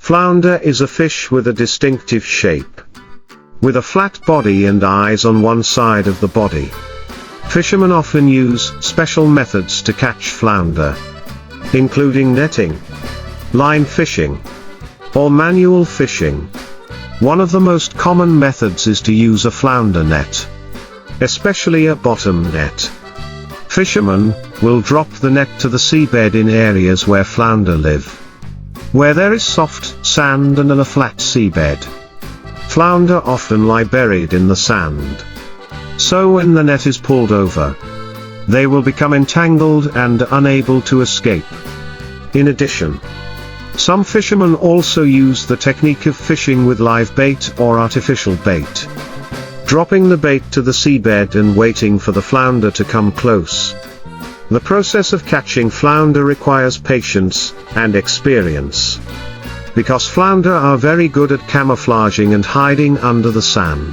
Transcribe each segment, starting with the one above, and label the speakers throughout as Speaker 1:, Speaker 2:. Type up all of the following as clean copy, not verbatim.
Speaker 1: Flounder is a fish with a distinctive shape, with a flat body and eyes on one side of the body. Fishermen often use special methods to catch flounder, including netting, line fishing, or manual fishing. One of the most common methods is to use a flounder net, especially a bottom net. Fishermen will drop the net to the seabed in areas where flounder live, where there is soft sand and a flat seabed. Flounder often lie buried in the sand. So when the net is pulled over, they will become entangled and unable to escape. In addition, some fishermen also use the technique of fishing with live bait or artificial bait, dropping the bait to the seabed and waiting for the flounder to come close. The process of catching flounder requires patience and experience, because flounder are very good at camouflaging and hiding under the sand.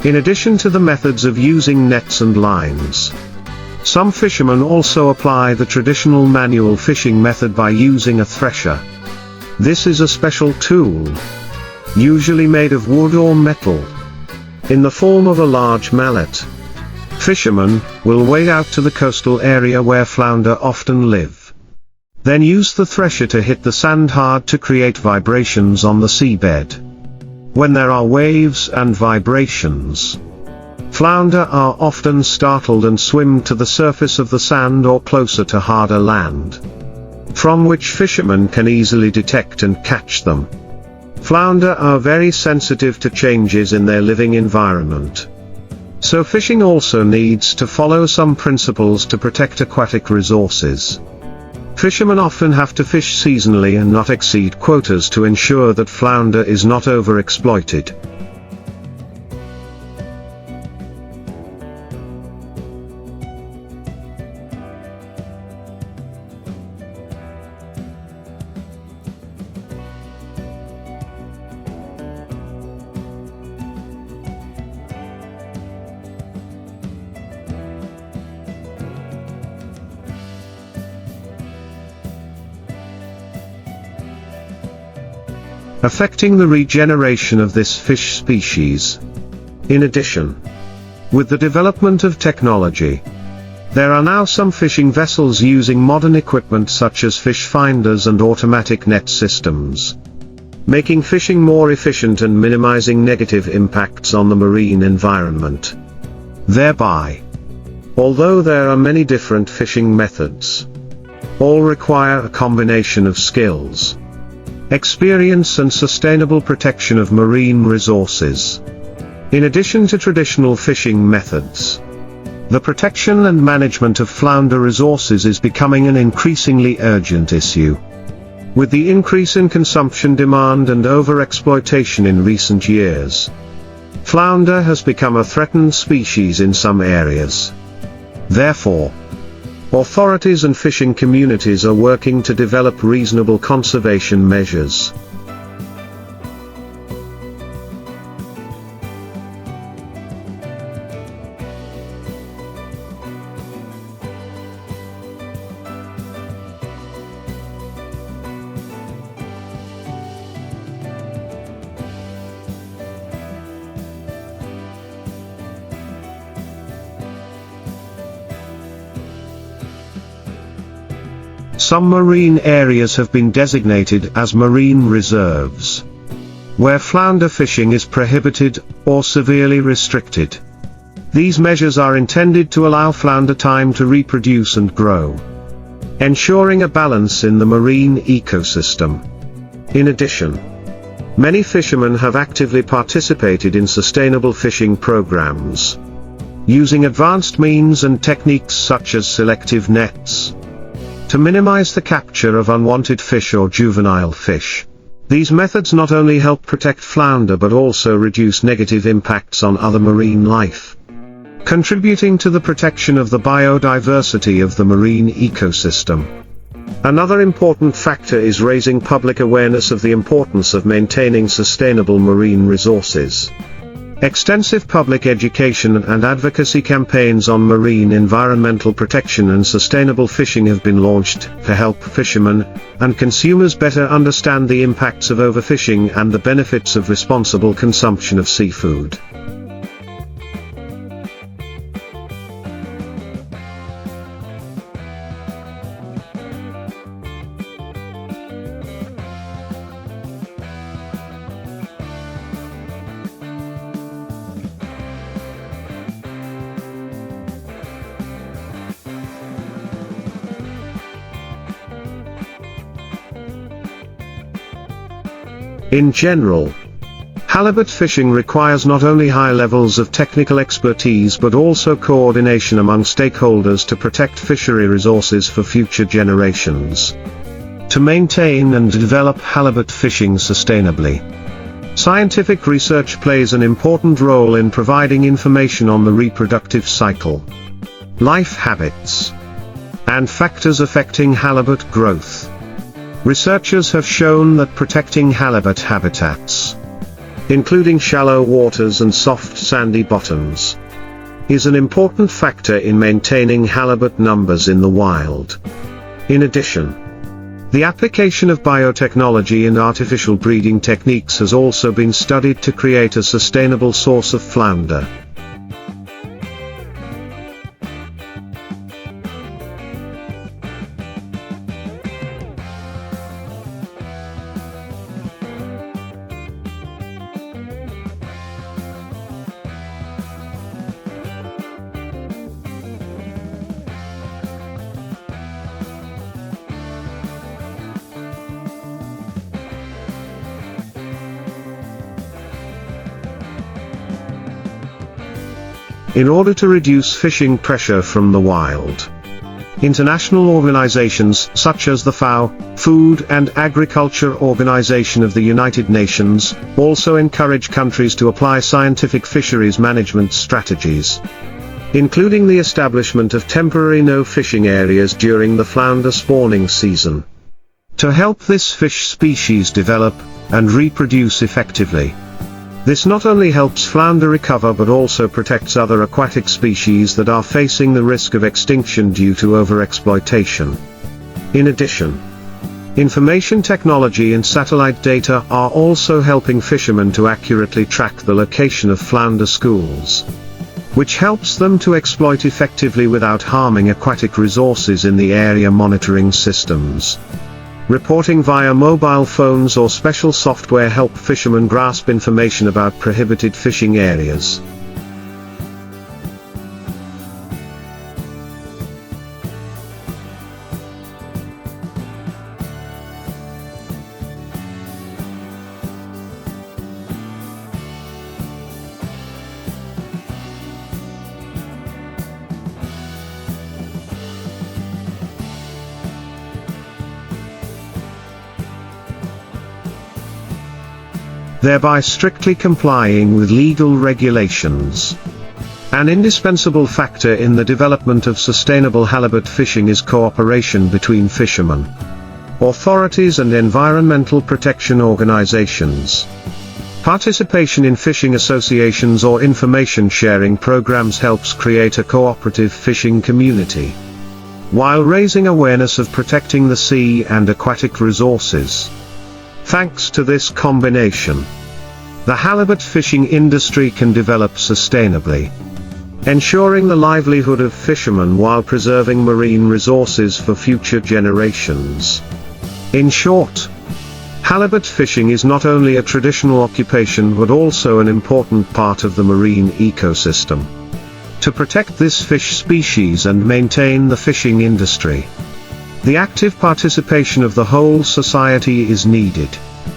Speaker 1: In addition to the methods of using nets and lines, some fishermen also apply the traditional manual fishing method by using a thresher. This is a special tool, usually made of wood or metal, in the form of a large mallet. Fishermen will wade out to the coastal area where flounder often live, then use the thresher to hit the sand hard to create vibrations on the seabed. When there are waves and vibrations, flounder are often startled and swim to the surface of the sand or closer to harder land, from which fishermen can easily detect and catch them. Flounder are very sensitive to changes in their living environment, so fishing also needs to follow some principles to protect aquatic resources. Fishermen often have to fish seasonally and not exceed quotas to ensure that flounder is not overexploited. Affecting the regeneration of this fish species. In addition, with the development of technology, there are now some fishing vessels using modern equipment such as fish finders and automatic net systems, making fishing more efficient and minimizing negative impacts on the marine environment. Thereby, although there are many different fishing methods, all require a combination of skills, experience and sustainable protection of marine resources. In addition to traditional fishing methods, the protection and management of flounder resources is becoming an increasingly urgent issue. With the increase in consumption demand and overexploitation in recent years, flounder has become a threatened species in some areas. Therefore, authorities and fishing communities are working to develop reasonable conservation measures. Some marine areas have been designated as marine reserves, where flounder fishing is prohibited or severely restricted. These measures are intended to allow flounder time to reproduce and grow, ensuring a balance in the marine ecosystem. In addition, many fishermen have actively participated in sustainable fishing programs, using advanced means and techniques such as selective nets, to minimize the capture of unwanted fish or juvenile fish. These methods not only help protect flounder but also reduce negative impacts on other marine life, contributing to the protection of the biodiversity of the marine ecosystem. Another important factor is raising public awareness of the importance of maintaining sustainable marine resources. Extensive public education and advocacy campaigns on marine environmental protection and sustainable fishing have been launched to help fishermen and consumers better understand the impacts of overfishing and the benefits of responsible consumption of seafood. In general, halibut fishing requires not only high levels of technical expertise but also coordination among stakeholders to protect fishery resources for future generations. To maintain and develop halibut fishing sustainably, scientific research plays an important role in providing information on the reproductive cycle, life habits, and factors affecting halibut growth. Researchers have shown that protecting halibut habitats, including shallow waters and soft sandy bottoms, is an important factor in maintaining halibut numbers in the wild. In addition, the application of biotechnology and artificial breeding techniques has also been studied to create a sustainable source of flounder. In order to reduce fishing pressure from the wild, international organizations such as the FAO, Food and Agriculture Organization of the United Nations, also encourage countries to apply scientific fisheries management strategies, including the establishment of temporary no-fishing areas during the flounder spawning season, to help this fish species develop and reproduce effectively. This not only helps flounder recover but also protects other aquatic species that are facing the risk of extinction due to overexploitation. In addition, information technology and satellite data are also helping fishermen to accurately track the location of flounder schools, which helps them to exploit effectively without harming aquatic resources in the area monitoring systems. Reporting via mobile phones or special software help fishermen grasp information about prohibited fishing areas. Thereby strictly complying with legal regulations. An indispensable factor in the development of sustainable halibut fishing is cooperation between fishermen, authorities and environmental protection organizations. Participation in fishing associations or information sharing programs helps create a cooperative fishing community, while raising awareness of protecting the sea and aquatic resources. Thanks to this combination, the halibut fishing industry can develop sustainably, ensuring the livelihood of fishermen while preserving marine resources for future generations. In short, halibut fishing is not only a traditional occupation but also an important part of the marine ecosystem. To protect this fish species and maintain the fishing industry, the active participation of the whole society is needed,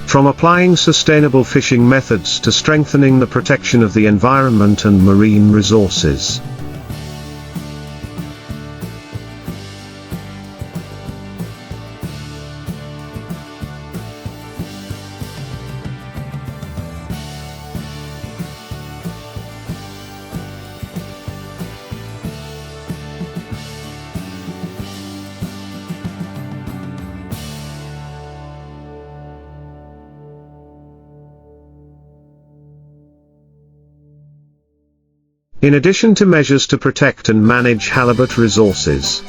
Speaker 1: from applying sustainable fishing methods to strengthening the protection of the environment and marine resources. In addition to measures to protect and manage halibut resources,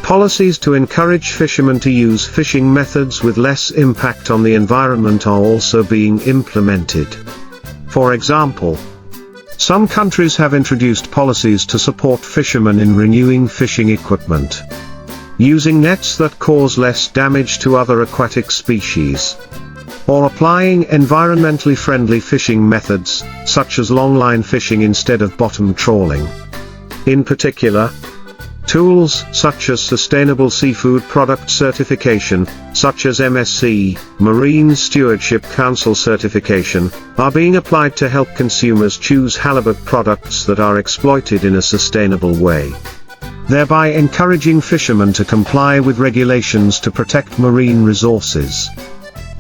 Speaker 1: policies to encourage fishermen to use fishing methods with less impact on the environment are also being implemented. For example, some countries have introduced policies to support fishermen in renewing fishing equipment, using nets that cause less damage to other aquatic species, or applying environmentally friendly fishing methods, such as longline fishing instead of bottom trawling. In particular, tools such as Sustainable Seafood Product Certification, such as MSC, Marine Stewardship Council certification, are being applied to help consumers choose halibut products that are exploited in a sustainable way, thereby encouraging fishermen to comply with regulations to protect marine resources.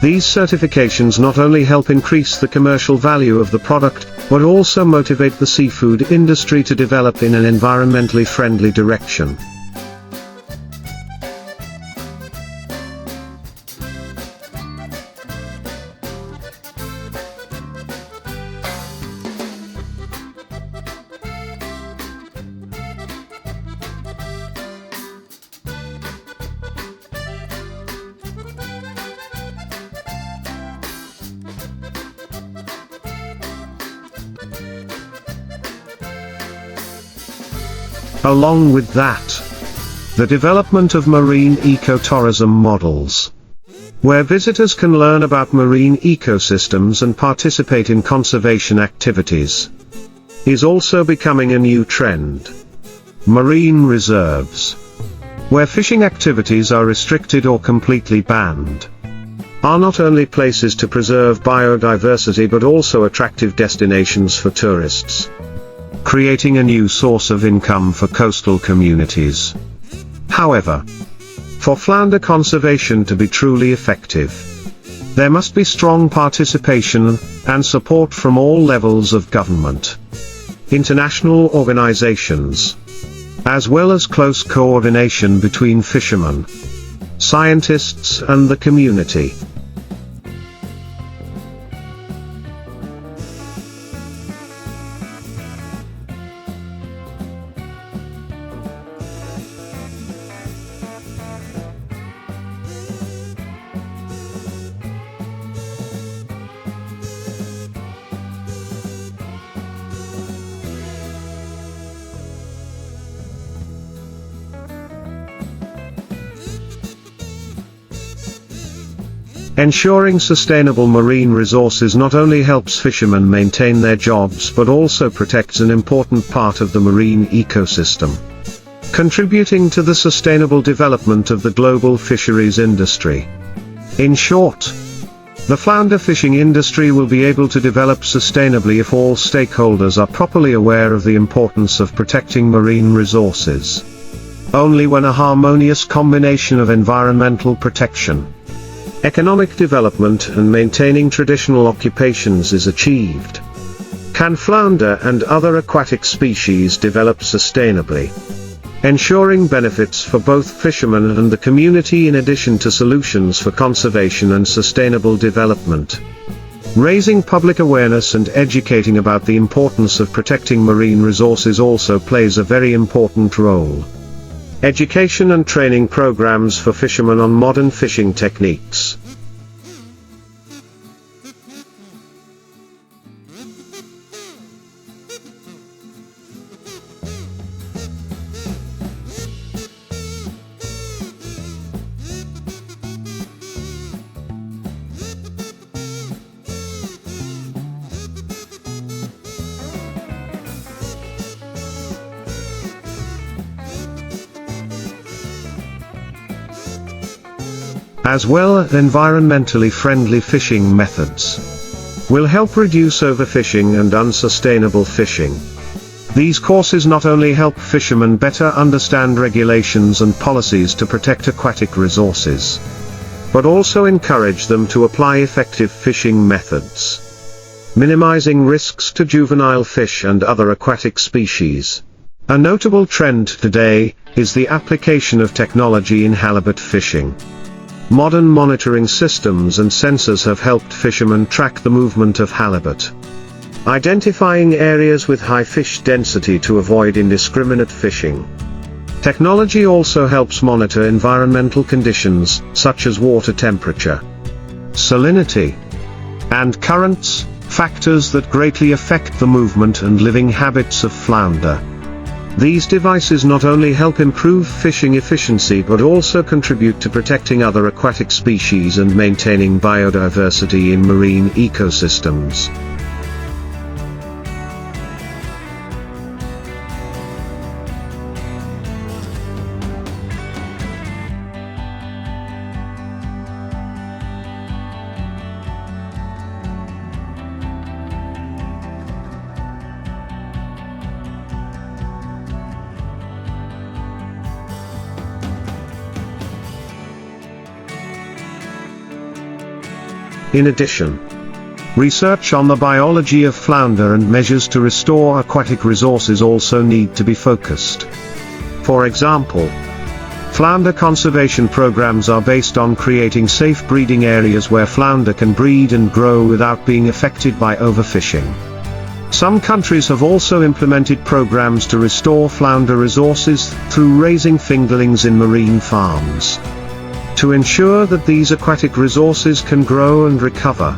Speaker 1: These certifications not only help increase the commercial value of the product, but also motivate the seafood industry to develop in an environmentally friendly direction. Along with that, the development of marine ecotourism models, where visitors can learn about marine ecosystems and participate in conservation activities, is also becoming a new trend. Marine reserves, where fishing activities are restricted or completely banned, are not only places to preserve biodiversity but also attractive destinations for tourists, creating a new source of income for coastal communities. However, for flounder conservation to be truly effective, there must be strong participation and support from all levels of government, international organizations, as well as close coordination between fishermen, scientists and the community. Ensuring sustainable marine resources not only helps fishermen maintain their jobs but also protects an important part of the marine ecosystem, contributing to the sustainable development of the global fisheries industry. In short, the flounder fishing industry will be able to develop sustainably if all stakeholders are properly aware of the importance of protecting marine resources. Only when a harmonious combination of environmental protection, economic development and maintaining traditional occupations is achieved, can flounder and other aquatic species develop sustainably, ensuring benefits for both fishermen and the community in addition to solutions for conservation and sustainable development. Raising public awareness and educating about the importance of protecting marine resources also plays a very important role. Education and training programs for fishermen on modern fishing techniques. As well as environmentally friendly fishing methods, will help reduce overfishing and unsustainable fishing. These courses not only help fishermen better understand regulations and policies to protect aquatic resources, but also encourage them to apply effective fishing methods, minimizing risks to juvenile fish and other aquatic species. A notable trend today is the application of technology in halibut fishing. Modern monitoring systems and sensors have helped fishermen track the movement of halibut, identifying areas with high fish density to avoid indiscriminate fishing. Technology also helps monitor environmental conditions, such as water temperature, salinity, and currents, factors that greatly affect the movement and living habits of flounder. These devices not only help improve fishing efficiency but also contribute to protecting other aquatic species and maintaining biodiversity in marine ecosystems. In addition, research on the biology of flounder and measures to restore aquatic resources also need to be focused. For example, flounder conservation programs are based on creating safe breeding areas where flounder can breed and grow without being affected by overfishing. Some countries have also implemented programs to restore flounder resources through raising fingerlings in marine farms, to ensure that these aquatic resources can grow and recover.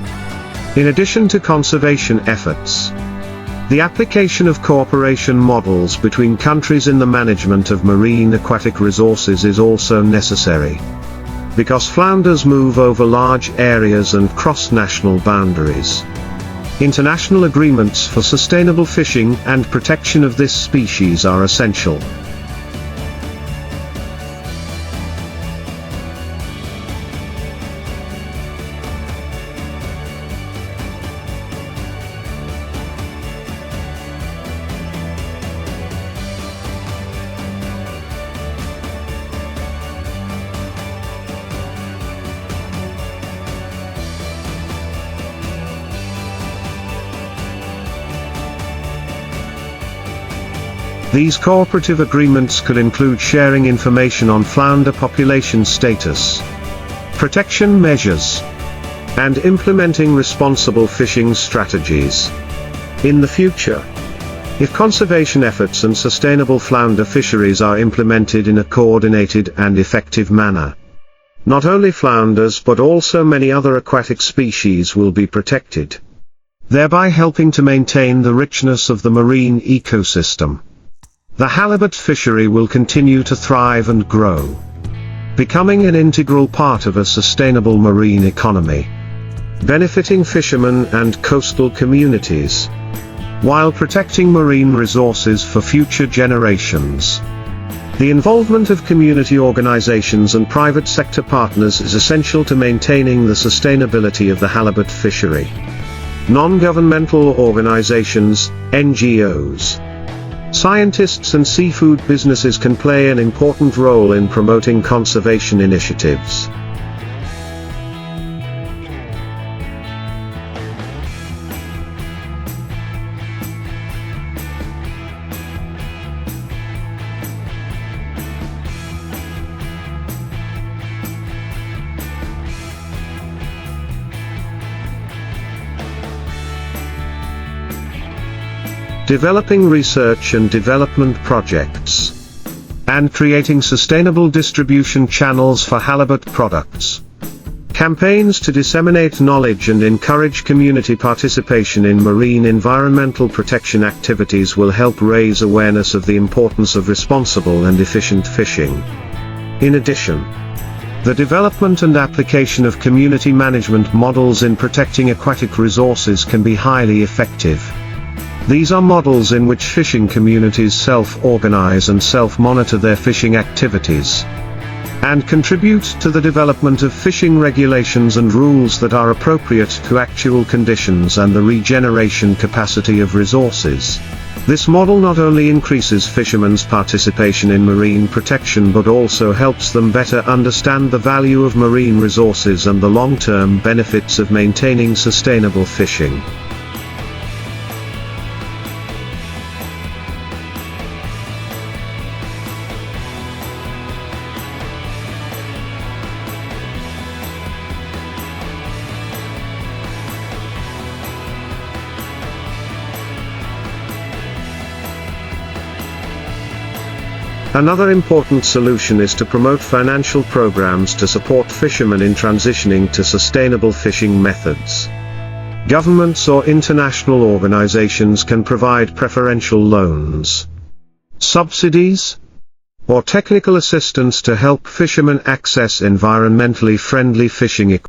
Speaker 1: In addition to conservation efforts, the application of cooperation models between countries in the management of marine aquatic resources is also necessary, because flounders move over large areas and cross national boundaries. International agreements for sustainable fishing and protection of this species are essential. These cooperative agreements could include sharing information on flounder population status, protection measures, and implementing responsible fishing strategies. In the future, if conservation efforts and sustainable flounder fisheries are implemented in a coordinated and effective manner, not only flounders but also many other aquatic species will be protected, thereby helping to maintain the richness of the marine ecosystem. The halibut fishery will continue to thrive and grow, becoming an integral part of a sustainable marine economy, benefiting fishermen and coastal communities, while protecting marine resources for future generations. The involvement of community organizations and private sector partners is essential to maintaining the sustainability of the halibut fishery. Non-governmental organizations, NGOs, scientists and seafood businesses can play an important role in promoting conservation initiatives. Developing research and development projects, and creating sustainable distribution channels for halibut products. Campaigns to disseminate knowledge and encourage community participation in marine environmental protection activities will help raise awareness of the importance of responsible and efficient fishing. In addition, the development and application of community management models in protecting aquatic resources can be highly effective. These are models in which fishing communities self-organize and self-monitor their fishing activities, and contribute to the development of fishing regulations and rules that are appropriate to actual conditions and the regeneration capacity of resources. This model not only increases fishermen's participation in marine protection but also helps them better understand the value of marine resources and the long-term benefits of maintaining sustainable fishing. Another important solution is to promote financial programs to support fishermen in transitioning to sustainable fishing methods. Governments or international organizations can provide preferential loans, subsidies, or technical assistance to help fishermen access environmentally friendly fishing equipment.